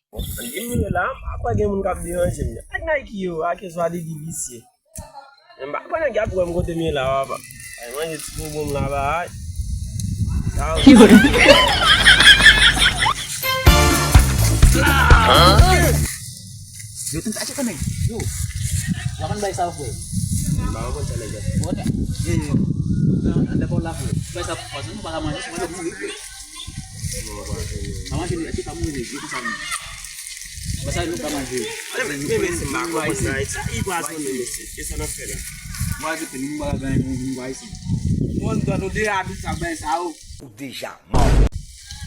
Gimi là apa game mun kap diyan jem. Ak na kiyo ake so adi visye. Mba kwa na gap ko ngote mi la ba. Ay man hit ko bom la ba. Yo tenta aja kan nih. Yo. Jangan baik salah gue. Bawa ko talaga. Buat ya. Iya. Ada pola gue. Baik salah pasan pengalamannya semua udah mulai gue. Sama sini aja kamu ini itu sama. Masa lu kamu aja. Ada meme simba ko sa isa igwas mo meme si. Kesa na fela. Mau itu penimba ganhar um guys. Mon do dia adu sabai sao. O déjà mal.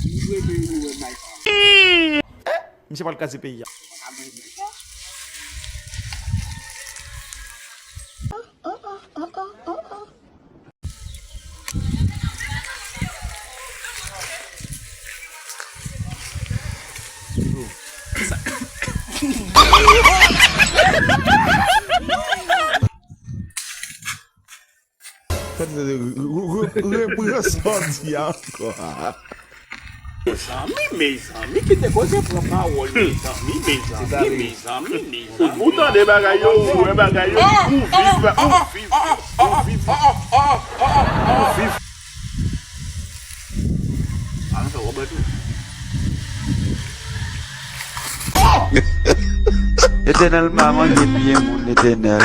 Gue beli mais. Mse pal kazi peyi ya. Responde agora. Mi ki te koze pou pa wol mi Moutan de bagay yo, viv. Ano sa Robert? Éternel maman, j'ai bien mon éternel.